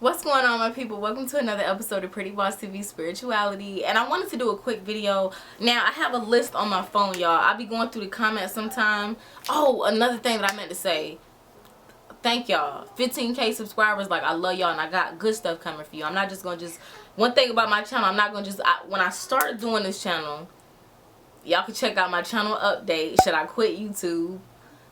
What's going on, my people? Welcome to another episode of Pretty Boss TV Spirituality. And I wanted to do a quick video. Now, I have a list on my phone, y'all. I'll be going through the comments sometime. Oh, another thing that I meant to say. Thank y'all. 15K subscribers. Like, I love y'all and I got good stuff coming for you. I'm not just going to one thing about my channel, I'm not going to when I started doing this channel, y'all can check out my channel update. Should I quit YouTube?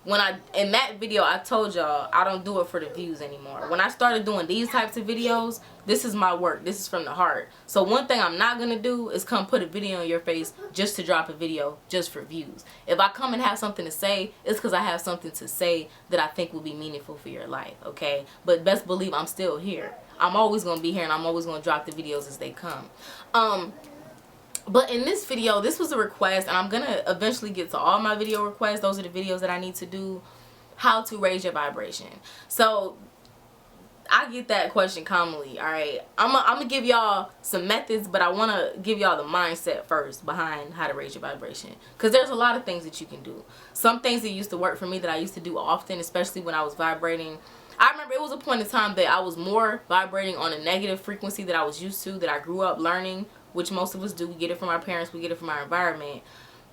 In that video I told y'all I don't do it for the views anymore. When I started doing these types of videos, this is my work. This is from the heart. So one thing I'm not gonna do is come put a video in your face just to drop a video just for views. If I come and have something to say, it's because I have something to say that I think will be meaningful for your life, okay? But best believe I'm still here. I'm always gonna be here and I'm always gonna drop the videos as they come. But in this video, this was a request, and I'm going to eventually get to all my video requests. Those are the videos that I need to do. How to raise your vibration. So, I get that question commonly, alright? I'm going to give y'all some methods, but I want to give y'all the mindset first behind how to raise your vibration. Because there's a lot of things that you can do. Some things that used to work for me that I used to do often, especially when I was vibrating. I remember it was a point in time that I was more vibrating on a negative frequency that I was used to, that I grew up learning, which most of us do. We get it from our parents, we get it from our environment.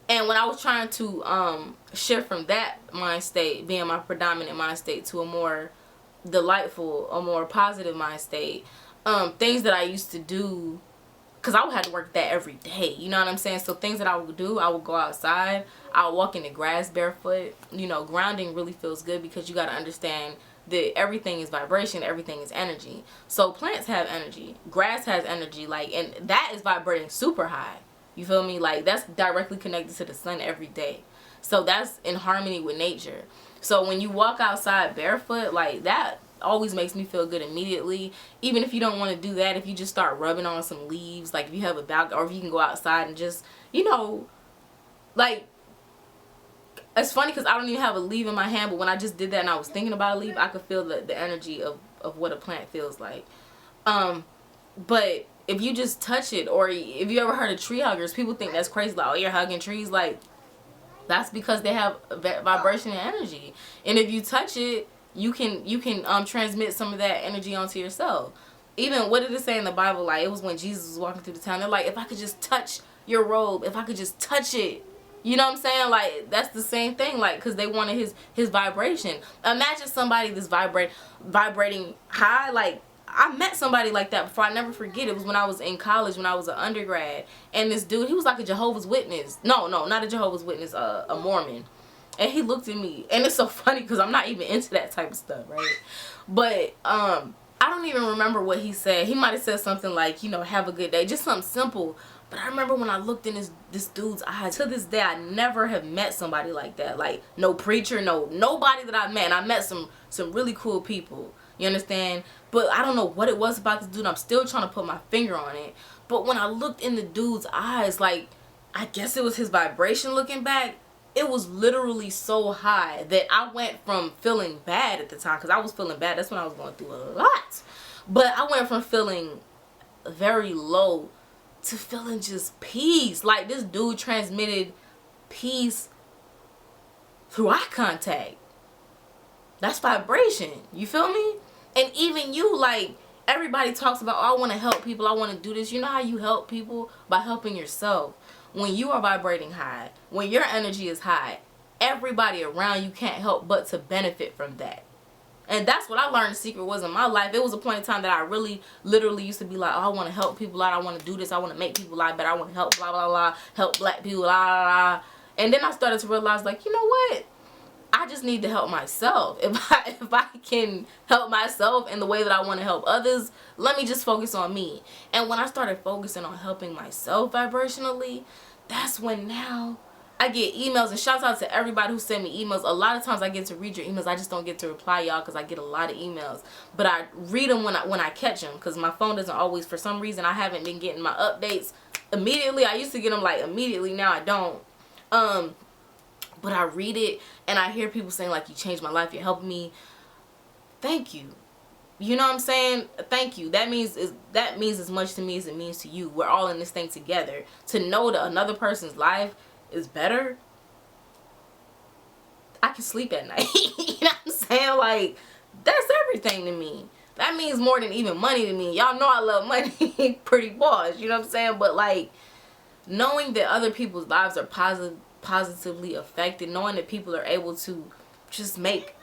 And when I was trying to shift from that mind state, being my predominant mind state, to a more delightful, a more positive mind state, things that I used to do, because I would have to work that every day, you know what I'm saying? So things that I would do, I would go outside, I would walk in the grass barefoot. You know, grounding really feels good because you got to understand that everything is vibration, everything is energy. So plants have energy, grass has energy, like, and that is vibrating super high. You feel me? Like, that's directly connected to the sun every day. So that's in harmony with nature. So when you walk outside barefoot, like, that always makes me feel good immediately. Even if you don't want to do that, if you just start rubbing on some leaves, like if you have a balcony, or if you can go outside and just, you know, like, it's funny because I don't even have a leaf in my hand, but when I just did that and I was thinking about a leaf, I could feel the energy of what a plant feels like. But if you just touch it, or if you ever heard of tree huggers, people think that's crazy, like, oh, you're hugging trees. Like, that's because they have vibration and energy. And if you touch it, you can transmit some of that energy onto yourself. Even, what did it say in the Bible? Like, it was when Jesus was walking through the town. They're like, if I could just touch your robe, if I could just touch it. You know what I'm saying? Like, that's the same thing, like, because they wanted his vibration. Imagine somebody that's vibrating high. Like, I met somebody like that before. I never forget. It was when I was in college, when I was an undergrad. And this dude, he was like a Jehovah's Witness. No, not a Jehovah's Witness, a Mormon. And he looked at me. And it's so funny because I'm not even into that type of stuff, right? But, I don't even remember what he said. He might have said something like, you know, have a good day. Just something simple. But I remember when I looked in this dude's eyes, to this day, I never have met somebody like that. Like, no preacher, nobody that I met. And I met some really cool people. You understand? But I don't know what it was about this dude. I'm still trying to put my finger on it. But when I looked in the dude's eyes, like, I guess it was his vibration looking back. It was literally so high that I went from feeling bad at the time, because I was feeling bad. That's when I was going through a lot. But I went from feeling very low to feeling just peace. Like, this dude transmitted peace through eye contact. That's vibration. You feel me? And even you, like, everybody talks about, oh, I want to help people, I want to do this. You know how you help people? By helping yourself. When you are vibrating high, when your energy is high, everybody around you can't help but to benefit from that. And that's what I learned the secret was in my life. It was a point in time that I really, literally used to be like, oh, I want to help people out. I want to do this. I want to make people life better. I want to help, blah, blah, blah, help black people, blah, blah, blah. And then I started to realize, like, you know what? I just need to help myself. If I can help myself in the way that I want to help others, let me just focus on me. And when I started focusing on helping myself vibrationally, that's when now I get emails, and shout out to everybody who send me emails. A lot of times I get to read your emails. I just don't get to reply, y'all, because I get a lot of emails. But I read them when I catch them, because my phone doesn't always, for some reason, I haven't been getting my updates immediately. I used to get them like immediately. Now I don't. But I read it and I hear people saying, like, you changed my life, you're helping me. Thank you. You know what I'm saying? Thank you. That means as much to me as it means to you. We're all in this thing together. To know that another person's life is better, I can sleep at night. You know what I'm saying? Like, that's everything to me. That means more than even money to me. Y'all know I love money. Pretty boss, you know what I'm saying? But like, knowing that other people's lives are positively affected, knowing that people are able to just make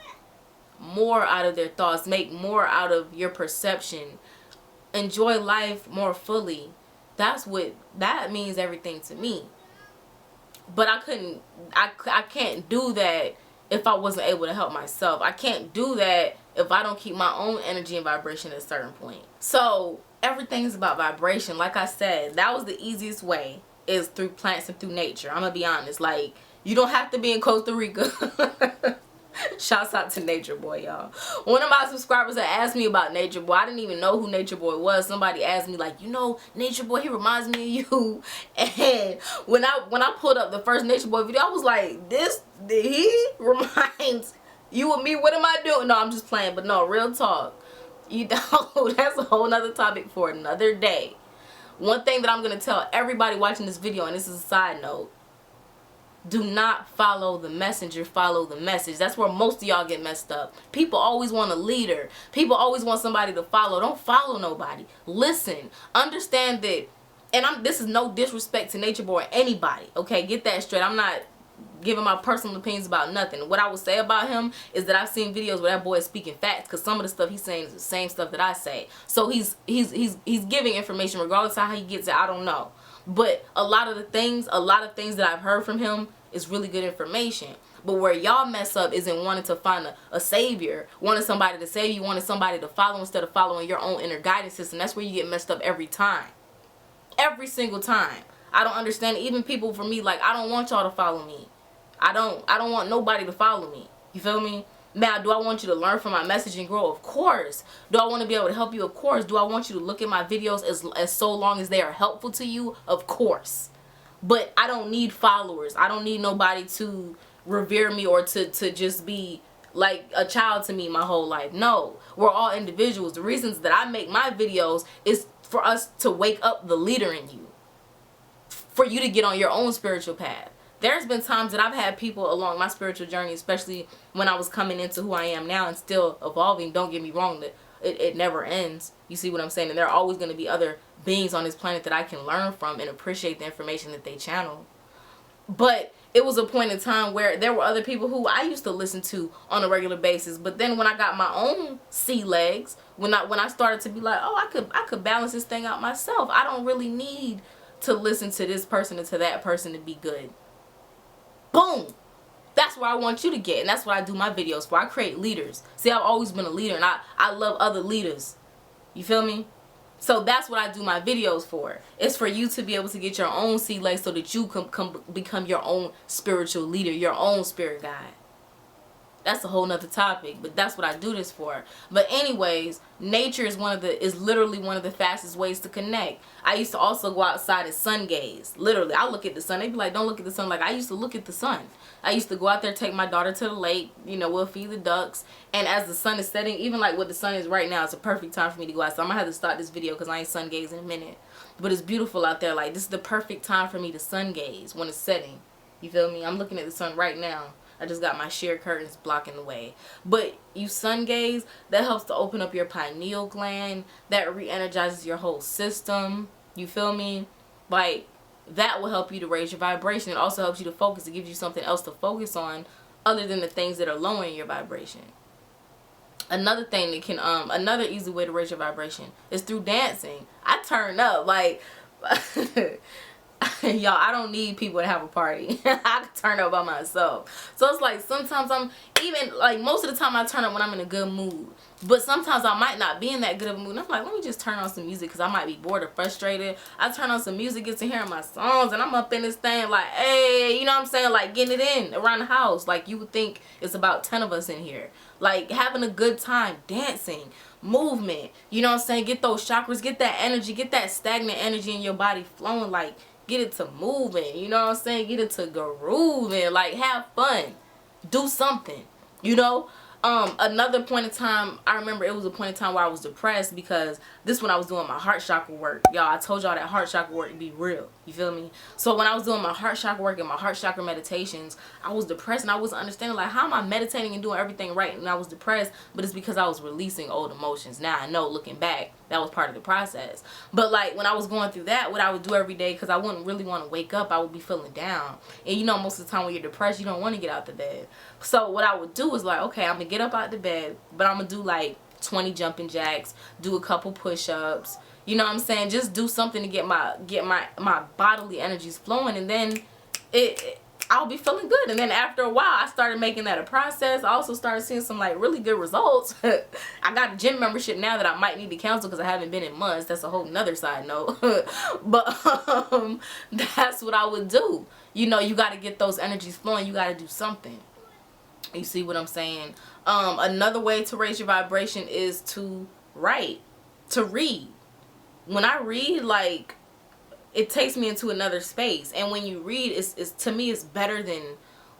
more out of their thoughts, make more out of your perception, enjoy life more fully, that means everything to me. But I can't do that if I wasn't able to help myself. I can't do that if I don't keep my own energy and vibration at a certain point. So everything's about vibration. Like I said, that was the easiest way, is through plants and through nature. I'm gonna be honest, like, you don't have to be in Costa Rica. Shouts out to Nature Boy, y'all. One of my subscribers had asked me about Nature Boy. I didn't even know who Nature Boy was. Somebody asked me, like, you know, Nature Boy, he reminds me of you. And when I pulled up the first Nature Boy video, I was like, he reminds you of me? What am I doing? No, I'm just playing. But no, real talk. You know, that's a whole nother topic for another day. One thing that I'm going to tell everybody watching this video, and this is a side note, do not follow the messenger, follow the message. That's where most of y'all get messed up. People always want a leader. People always want somebody to follow. Don't follow nobody. Listen. Understand that, and this is no disrespect to Nature Boy or anybody. Okay, get that straight. I'm not giving my personal opinions about nothing. What I would say about him is that I've seen videos where that boy is speaking facts, because some of the stuff he's saying is the same stuff that I say. So he's giving information regardless of how he gets it. I don't know. But a lot of things that I've heard from him is really good information. But where y'all mess up is in wanting to find a savior, wanting somebody to save you, wanting somebody to follow instead of following your own inner guidance system. That's where you get messed up every time. Every single time. I don't understand. Even people, for me, like, I don't want y'all to follow me. I don't want nobody to follow me. You feel me? Now, do I want you to learn from my message and grow? Of course. Do I want to be able to help you? Of course. Do I want you to look at my videos as so long as they are helpful to you? Of course. But I don't need followers. I don't need nobody to revere me or to just be like a child to me my whole life. No. We're all individuals. The reasons that I make my videos is for us to wake up the leader in you. For you to get on your own spiritual path. There's been times that I've had people along my spiritual journey, especially when I was coming into who I am now and still evolving. Don't get me wrong, that it never ends. You see what I'm saying? And there are always going to be other beings on this planet that I can learn from and appreciate the information that they channel. But it was a point in time where there were other people who I used to listen to on a regular basis. But then when I got my own sea legs, when I started to be like, oh, I could balance this thing out myself. I don't really need to listen to this person and to that person to be good. Boom. That's where I want you to get. And that's what I do my videos for. I create leaders. See, I've always been a leader, and I love other leaders. You feel me? So that's what I do my videos for. It's for you to be able to get your own sea legs so that you can become your own spiritual leader, your own spirit guide. That's a whole nother topic, but that's what I do this for. But anyways, nature is literally one of the fastest ways to connect. I used to also go outside and sun gaze. Literally, I look at the sun. They'd be like, don't look at the sun. Like, I used to look at the sun. I used to go out there, take my daughter to the lake. You know, we'll feed the ducks. And as the sun is setting, even like what the sun is right now, it's a perfect time for me to go outside. I'm going to have to start this video because I ain't sun gaze in a minute. But it's beautiful out there. Like, this is the perfect time for me to sun gaze when it's setting. You feel me? I'm looking at the sun right now. I just got my sheer curtains blocking the way. But you sun gaze, that helps to open up your pineal gland. That re-energizes your whole system. You feel me? Like, that will help you to raise your vibration. It also helps you to focus. It gives you something else to focus on other than the things that are lowering your vibration. Another thing that can, another easy way to raise your vibration is through dancing. I turn up, like... Y'all, I don't need people to have a party. I can turn up by myself. So it's like sometimes I'm even like most of the time I turn up when I'm in a good mood. But sometimes I might not be in that good of a mood. And I'm like, let me just turn on some music because I might be bored or frustrated. I turn on some music, get to hearing my songs, and I'm up in this thing like, hey, you know what I'm saying? Like getting it in around the house. Like you would think it's about 10 of us in here. Like having a good time, dancing, movement. You know what I'm saying? Get those chakras, get that energy, get that stagnant energy in your body flowing, like get it to moving, you know what I'm saying? Get it to grooving, like have fun, do something, you know? Another point in time, I remember it was a point in time where I was depressed because this when I was doing my heart chakra work. Y'all, I told y'all that heart chakra work be real. You feel me? So when I was doing my heart chakra work and my heart chakra meditations, I was depressed and I wasn't understanding, like, how am I meditating and doing everything right and I was depressed? But it's because I was releasing old emotions. Now I know, looking back, that was part of the process. But like when I was going through that, what I would do every day, because I wouldn't really want to wake up, I would be feeling down. And you know, most of the time when you're depressed, you don't want to get out the bed. So what I would do is like, okay, I'm gonna get up out the bed, but I'm gonna do like 20 jumping jacks, do a couple push-ups. You know what I'm saying? Just do something to get my bodily energies flowing, and then I'll be feeling good. And then after a while, I started making that a process. I also started seeing some like really good results. I got a gym membership now that I might need to cancel because I haven't been in months. That's a whole nother side note. But that's what I would do. You know, you got to get those energies flowing. You got to do something. You see what I'm saying? Another way to raise your vibration is to write, to read. When I read, like, it takes me into another space. And when you read, it's to me, it's better than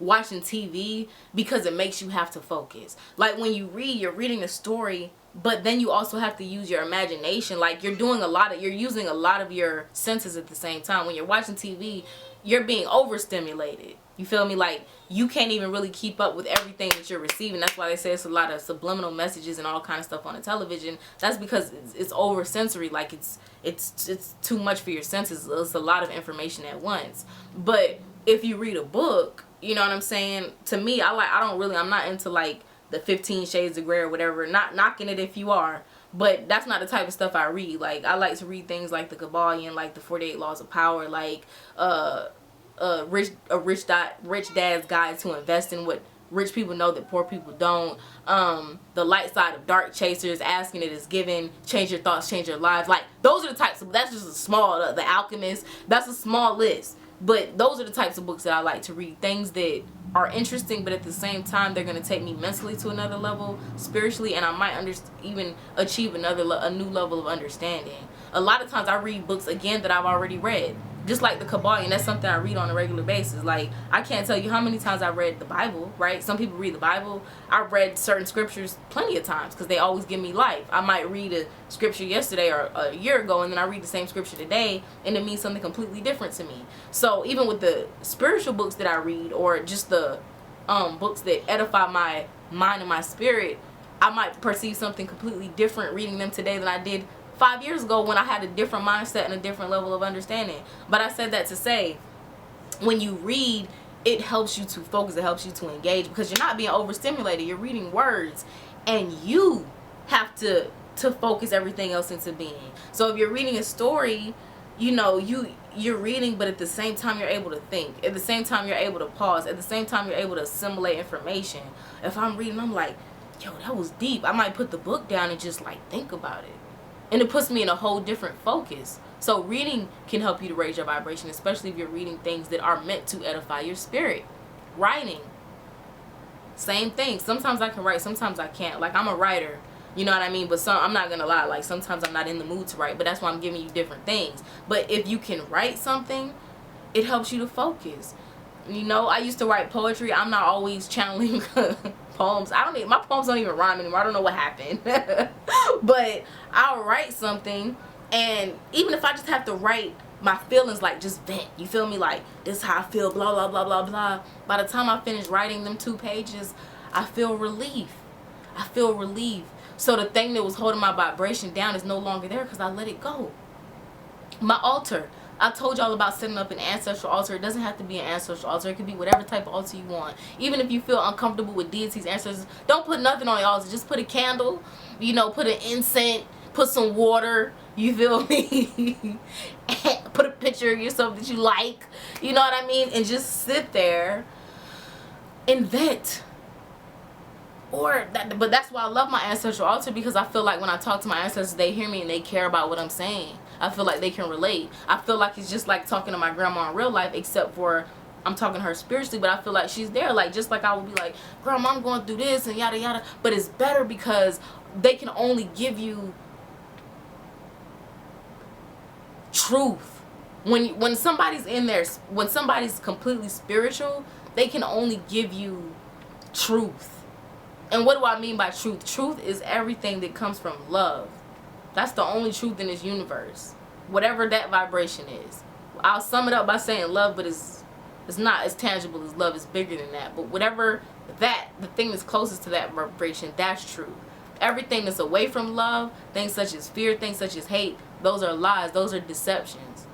watching TV because it makes you have to focus. Like when you read, you're reading a story, but then you also have to use your imagination. Like you're using a lot of your senses at the same time. When you're watching TV, you're being overstimulated. You feel me? Like you can't even really keep up with everything that you're receiving. That's why they say it's a lot of subliminal messages and all kind of stuff on the television. That's because it's over sensory. Like it's too much for your senses. It's a lot of information at once. But if you read a book, you know what I'm saying? To me, I'm not into like the 15 Shades of Grey or whatever. Not knocking it if you are. But that's not the type of stuff I read. Like I like to read things like the Kabbalion, like the 48 Laws of Power, like Rich Dad's Guide to Investing, what rich people know that poor people don't. The Light Side of Dark Chasers, Asking It Is Given, Change Your Thoughts, Change Your Lives. Like those are the types of, that's just a small, The Alchemist, that's a small list. But those are the types of books that I like to read. Things that are interesting, but at the same time they're going to take me mentally to another level, spiritually, and I might even achieve a new level of understanding. A lot of times I read books again that I've already read. Just like the Kabbalion, that's something I read on a regular basis. Like, I can't tell you how many times I read the Bible, right? Some people read the Bible. I've read certain scriptures plenty of times because they always give me life. I might read a scripture yesterday or a year ago, and then I read the same scripture today, and it means something completely different to me. So even with the spiritual books that I read, or just the books that edify my mind and my spirit, I might perceive something completely different reading them today than I did 5 years ago when I had a different mindset and a different level of understanding. But I said that to say, when you read, it helps you to focus, it helps you to engage, because you're not being overstimulated. You're reading words, and you have to focus everything else into being. So if you're reading a story, you know, you're reading, but at the same time you're able to think. At the same time you're able to pause. At the same time you're able to assimilate information. If I'm reading, I'm like, yo, that was deep. I might put the book down and just like think about it. And it puts me in a whole different focus. So reading can help you to raise your vibration, especially if you're reading things that are meant to edify your spirit. Writing, same thing. Sometimes I can write, sometimes I can't. Like, I'm a writer, you know what I mean? But I'm not going to lie, like sometimes I'm not in the mood to write, but that's why I'm giving you different things. But if you can write something, it helps you to focus. You know, I used to write poetry. I'm not always channeling poems. My poems don't even rhyme anymore. I don't know what happened. But I'll write something, and even if I just have to write my feelings, like just vent, you feel me, like this is how I feel, blah blah blah blah blah, by the time I finish writing them 2 pages, I feel relief. So the thing that was holding my vibration down is no longer there because I let it go. My altar, I told y'all about setting up an ancestral altar. It doesn't have to be an ancestral altar. It could be whatever type of altar you want. Even if you feel uncomfortable with deities, ancestors, don't put nothing on your altar. Just put a candle, you know, put an incense, put some water, you feel me? Put a picture of yourself that you like, you know what I mean? And just sit there and vent. But that's why I love my ancestral altar, because I feel like when I talk to my ancestors, they hear me and they care about what I'm saying. I feel like they can relate. I feel like it's just like talking to my grandma in real life, except for I'm talking to her spiritually, but I feel like she's there. Like, just like I would be like, Grandma, I'm going through this and yada yada. But it's better because they can only give you truth. When somebody's in there, when somebody's completely spiritual, they can only give you truth. And what do I mean by truth? Truth is everything that comes from love. That's the only truth in this universe. Whatever that vibration is. I'll sum it up by saying love, but it's not as tangible as love. It's bigger than that. But whatever the thing that's closest to that vibration, that's true. Everything that's away from love, things such as fear, things such as hate, those are lies. Those are deceptions.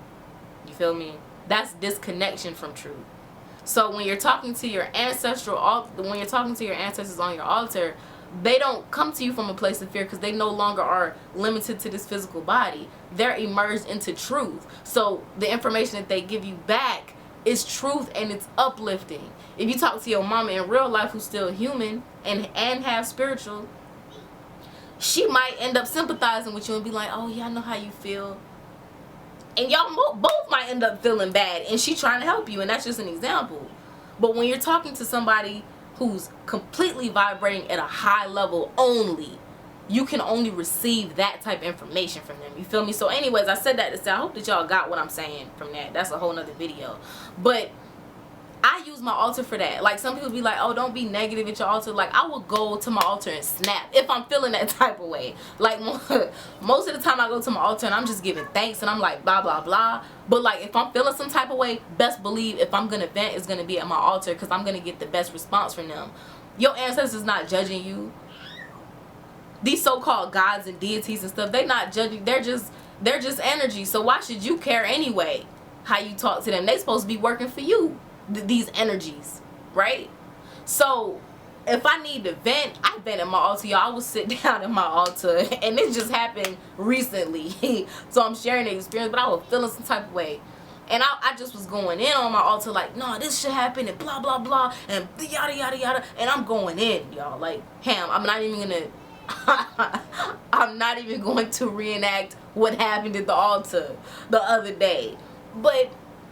You feel me? That's disconnection from truth. So when you're talking to your ancestors on your altar, they don't come to you from a place of fear because they no longer are limited to this physical body. They're immersed into truth. So the information that they give you back is truth, and it's uplifting. If you talk to your mama in real life who's still human and have spiritual, she might end up sympathizing with you and be like, oh yeah, I know how you feel. And y'all both might end up feeling bad, and she trying to help you, and that's just an example. But when you're talking to somebody who's completely vibrating at a high level only, you can only receive that type of information from them. You feel me? So anyways, I said that to say, I hope that y'all got what I'm saying from that. That's a whole nother video. But I use my altar for that. Like, some people be like, oh, don't be negative at your altar. Like, I will go to my altar and snap if I'm feeling that type of way. Like, most of the time I go to my altar and I'm just giving thanks and I'm like, blah, blah, blah. But, like, if I'm feeling some type of way, best believe if I'm going to vent, it's going to be at my altar because I'm going to get the best response from them. Your ancestors not judging you. These so-called gods and deities and stuff, they not judging. They're just energy. So why should you care anyway how you talk to them? They supposed to be working for you. These energies, right? So if I need to vent, I vent at my altar, y'all. I will sit down at my altar, and it just happened recently. So I'm sharing the experience, but I was feeling some type of way, and I just was going in on my altar like, no, this should happen, and blah blah blah, and yada yada yada, and I'm going in, y'all, like, ham. I'm not even going to reenact what happened at the altar the other day. But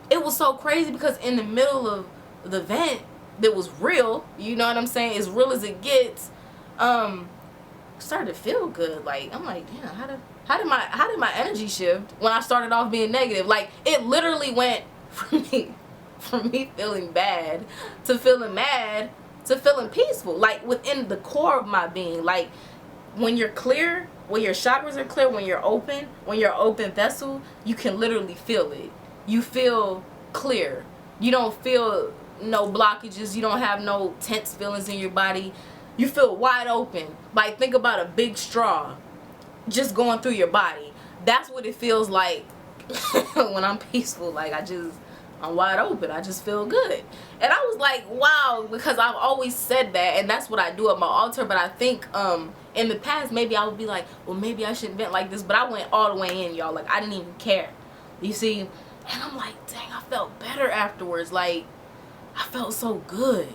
it was so crazy because in the middle of the event that was real, you know what I'm saying, as real as it gets, started to feel good. Like, I'm like, damn, how did my energy shift when I started off being negative? Like, it literally went from me feeling bad to feeling mad to feeling peaceful, like within the core of my being. Like, when you're clear, when your chakras are clear, when you're open vessel, you can literally feel it. You feel clear. You don't feel no blockages. You don't have no tense feelings in your body. You feel wide open. Like, think about a big straw just going through your body. That's what it feels like when I'm peaceful. Like, I'm wide open. I just feel good. And I was like, wow, because I've always said that, and that's what I do at my altar. But I think in the past, maybe I would be like, well, maybe I shouldn't vent like this. But I went all the way in, y'all. Like, I didn't even care. You see? And I'm like, dang, I felt better afterwards. Like, I felt so good.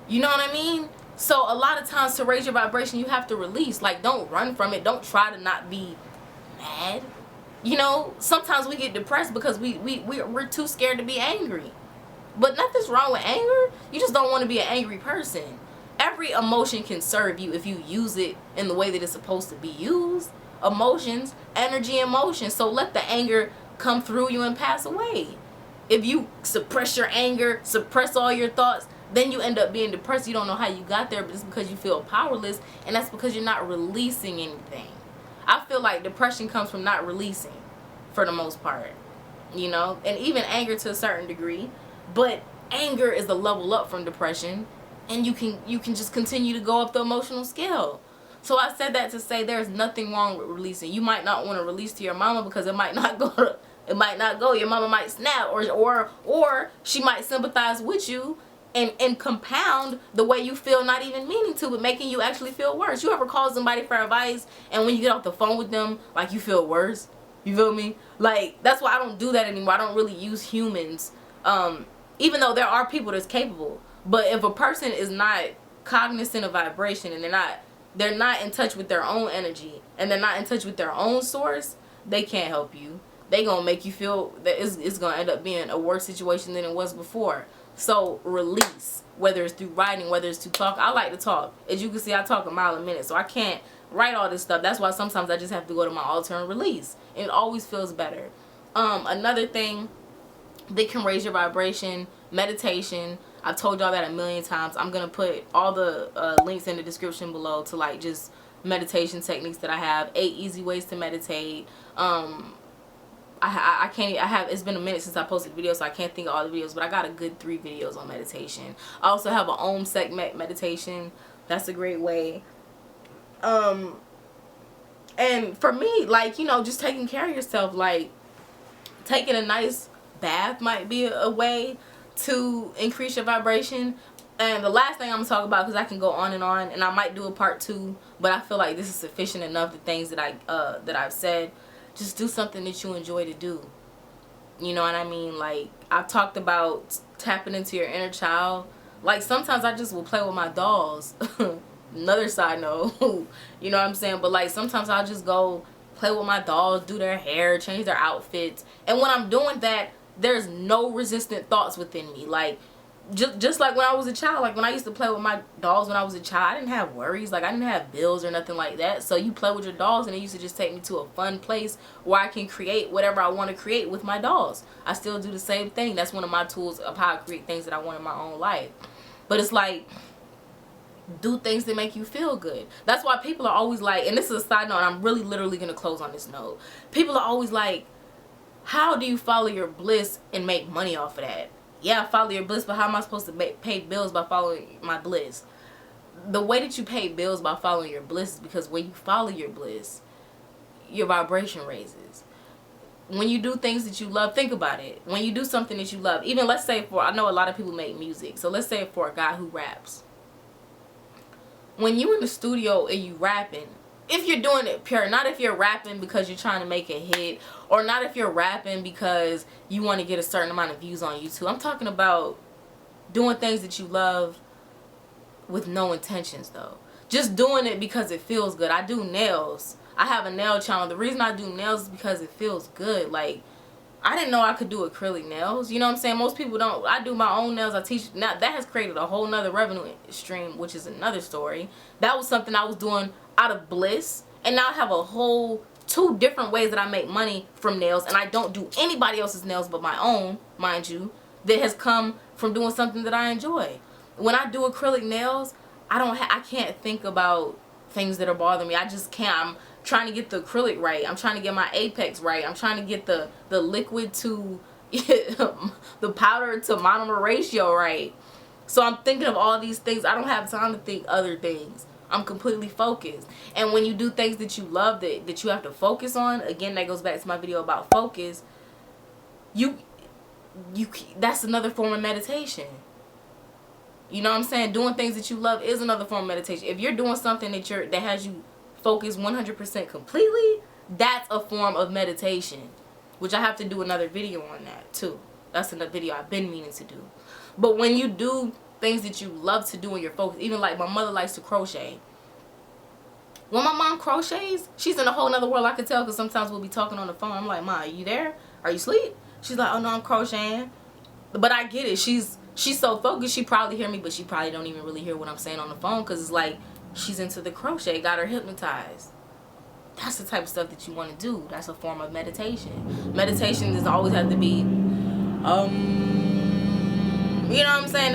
You know what I mean? So a lot of times, to raise your vibration, you have to release. Like, don't run from it. Don't try to not be mad. You know, sometimes we get depressed because we're too scared to be angry. But nothing's wrong with anger. You just don't want to be an angry person. Every emotion can serve you if you use it in the way that it's supposed to be used. Emotions, energy, emotion. So let the anger come through you and pass away. If you suppress your anger, suppress all your thoughts, then you end up being depressed. You don't know how you got there, but it's because you feel powerless, and that's because you're not releasing anything. I feel like depression comes from not releasing, for the most part, you know, and even anger to a certain degree. But anger is the level up from depression, and you can just continue to go up the emotional scale. So I said that to say there's nothing wrong with releasing. You might not want to release to your mama because it might not go. Your mama might snap, or she might sympathize with you and compound the way you feel, not even meaning to, but making you actually feel worse. You ever call somebody for advice, and when you get off the phone with them, like, you feel worse? You feel me? Like, that's why I don't do that anymore. I don't really use humans, even though there are people that's capable. But if a person is not cognizant of vibration, and they're not in touch with their own energy, and they're not in touch with their own source, they can't help you. They gonna make you feel that it's gonna end up being a worse situation than it was before. So release, whether it's through writing, whether it's through talk. I like to talk. As you can see, I talk a mile a minute, so I can't write all this stuff. That's why sometimes I just have to go to my altar and release. And it always feels better. Another thing that can raise your vibration, meditation. I've told y'all that a million times. I'm gonna put all the links in the description below to, like, just meditation techniques that I have. 8 easy ways to meditate. I can't, it's been a minute since I posted videos, so I can't think of all the videos, but I got a good 3 videos on meditation. I also have an Om segment meditation. That's a great way. And for me, like, you know, just taking care of yourself, like taking a nice bath might be a way to increase your vibration. And the last thing I'm gonna talk about, because I can go on, and I might do a part 2, but I feel like this is sufficient enough, the things that I've said. Just do something that you enjoy to do. You know what I mean? Like, I've talked about tapping into your inner child. Like, sometimes I just will play with my dolls. Another side note. You know what I'm saying? But like, sometimes I'll just go play with my dolls, do their hair, change their outfits. And when I'm doing that, there's no resistant thoughts within me. Like, just like when I was a child, like when I used to play with my dolls when I was a child, I didn't have worries. Like, I didn't have bills or nothing like that. So you play with your dolls, and it used to just take me to a fun place where I can create whatever I want to create with my dolls. I still do the same thing. That's one of my tools of how I create things that I want in my own life. But it's like, do things that make you feel good. That's why people are always like, and this is a side note, and I'm really literally going to close on this note. People are always like, how do you follow your bliss and make money off of that? Yeah, follow your bliss, but how am I supposed to pay bills by following my bliss? The way that you pay bills by following your bliss is because when you follow your bliss, your vibration raises. When you do things that you love, think about it. When you do something that you love, even let's say I know a lot of people make music, so let's say for a guy who raps. When you in the studio and you rapping, if you're doing it pure, not if you're rapping because you're trying to make a hit, or not if you're rapping because you want to get a certain amount of views on YouTube. I'm talking about doing things that you love with no intentions, though. Just doing it because it feels good. I do nails. I have a nail channel. The reason I do nails is because it feels good. Like, I didn't know I could do acrylic nails. You know what I'm saying? Most people don't. I do my own nails. I teach. Now, that has created a whole nother revenue stream, which is another story. That was something I was doing out of bliss. And now I have a whole 2 different ways that I make money from nails. And I don't do anybody else's nails but my own, mind you. That has come from doing something that I enjoy. When I do acrylic nails, I can't think about things that are bothering me. I just can't. I'm trying to get the acrylic right. I'm trying to get my apex right. I'm trying to get the liquid to the powder to monomer ratio right. So I'm thinking of all these things. I don't have time to think other things. I'm completely focused. And when you do things that you love, that you have to focus on, again, that goes back to my video about focus. That's another form of meditation. You know what I'm saying? Doing things that you love is another form of meditation. If you're doing something that has you focused 100% completely, that's a form of meditation, which I have to do another video on that too. That's another video I've been meaning to do. But when you do things that you love to do and you're focused, even like my mother likes to crochet. When my mom crochets, she's in a whole nother world. I can tell because sometimes we'll be talking on the phone. I'm like, Ma, are you there? Are you asleep? She's like, oh no, I'm crocheting. But I get it. She's so focused, she probably hear me, but she probably don't even really hear what I'm saying on the phone because it's like she's into the crochet, got her hypnotized. That's the type of stuff that you want to do. That's a form of meditation. Meditation doesn't always have to be, you know what I'm saying?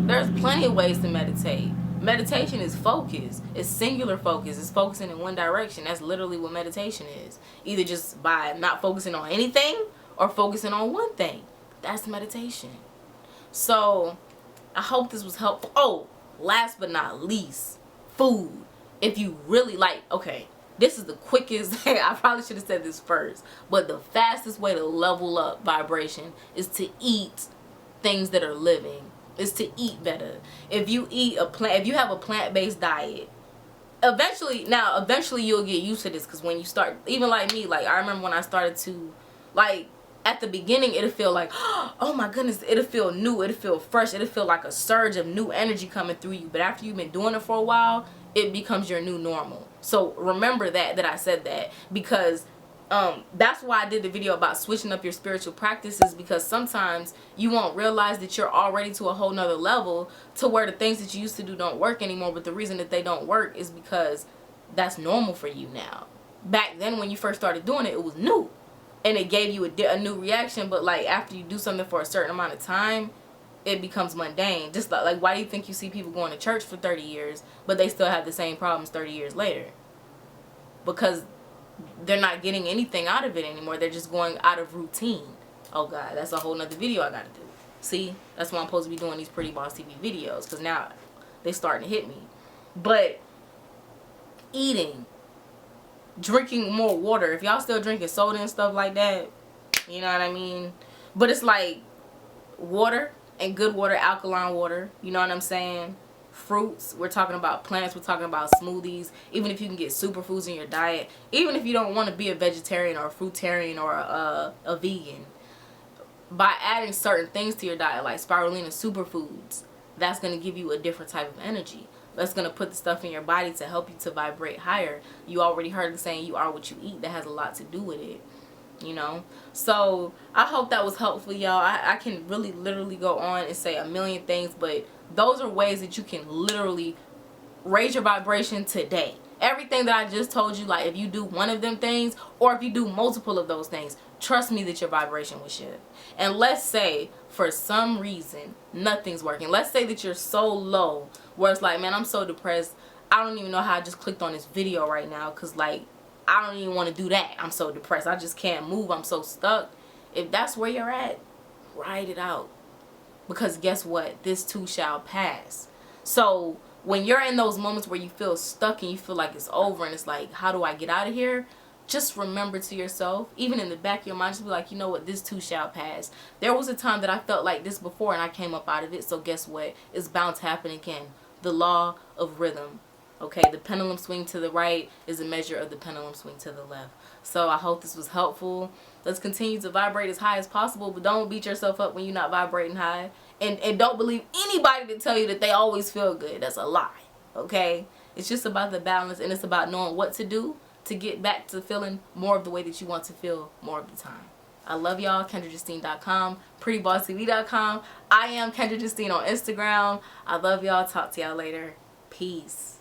There's plenty of ways to meditate. Meditation is focus. It's singular focus. It's focusing in one direction. That's literally what meditation is. Either just by not focusing on anything or focusing on one thing. That's meditation. So, I hope this was helpful. Oh, last but not least, food. If you really like, okay, this is the quickest, I probably should have said this first, but the fastest way to level up vibration is to eat things that are living. Is to eat better. If you eat if you have a plant-based diet, eventually you'll get used to this, because when you start, even like me, like I remember when I started to, like, at the beginning it'll feel like, oh my goodness, it'll feel new, it'll feel fresh, it'll feel like a surge of new energy coming through you. But after you've been doing it for a while, it becomes your new normal. So remember that I said that, because that's why I did the video about switching up your spiritual practices, because sometimes you won't realize that you're already to a whole nother level to where the things that you used to do don't work anymore. But the reason that they don't work is because that's normal for you now. Back then when you first started doing it, it was new and it gave you a new reaction. But like after you do something for a certain amount of time, it becomes mundane. Just like why do you think you see people going to church for 30 years but they still have the same problems 30 years later? Because they're not getting anything out of it anymore. They're just going out of routine. Oh God, that's a whole nother video I gotta do. See, that's why I'm supposed to be doing these Pretty Boss TV videos, because now they starting to hit me. But eating, drinking more water. If y'all still drinking soda and stuff like that, you know what I mean? But it's like water, and good water, alkaline water, you know what I'm saying? Fruits, we're talking about plants, we're talking about smoothies. Even if you can get superfoods in your diet, even if you don't want to be a vegetarian or a fruitarian or a vegan, by adding certain things to your diet like spirulina superfoods, that's going to give you a different type of energy. That's going to put the stuff in your body to help you to vibrate higher. You already heard the saying, you are what you eat. That has a lot to do with it, you know. So I hope that was helpful, y'all. I can really literally go on and say a million things, but those are ways that you can literally raise your vibration today. Everything that I just told you, like if you do one of them things or if you do multiple of those things, trust me that your vibration will shift. And let's say for some reason nothing's working. Let's say that you're so low where it's like, man, I'm so depressed, I don't even know how I just clicked on this video right now, because like I don't even want to do that. I'm so depressed, I just can't move, I'm so stuck. If that's where you're at, write it out, because guess what, this too shall pass. So when you're in those moments where you feel stuck and you feel like it's over and it's like, how do I get out of here? Just remember to yourself, even in the back of your mind, just be like, you know what, this too shall pass. There was a time that I felt like this before and I came up out of it, so guess what? It's bound to happen again. The law of rhythm. Okay, the pendulum swing to the right is a measure of the pendulum swing to the left. So I hope this was helpful. Let's continue to vibrate as high as possible, but don't beat yourself up when you're not vibrating high. And don't believe anybody to tell you that they always feel good. That's a lie, okay? It's just about the balance, and it's about knowing what to do to get back to feeling more of the way that you want to feel more of the time. I love y'all. KendraJustine.com, PrettyBossTV.com. I am Kendra Justine on Instagram. I love y'all. Talk to y'all later. Peace.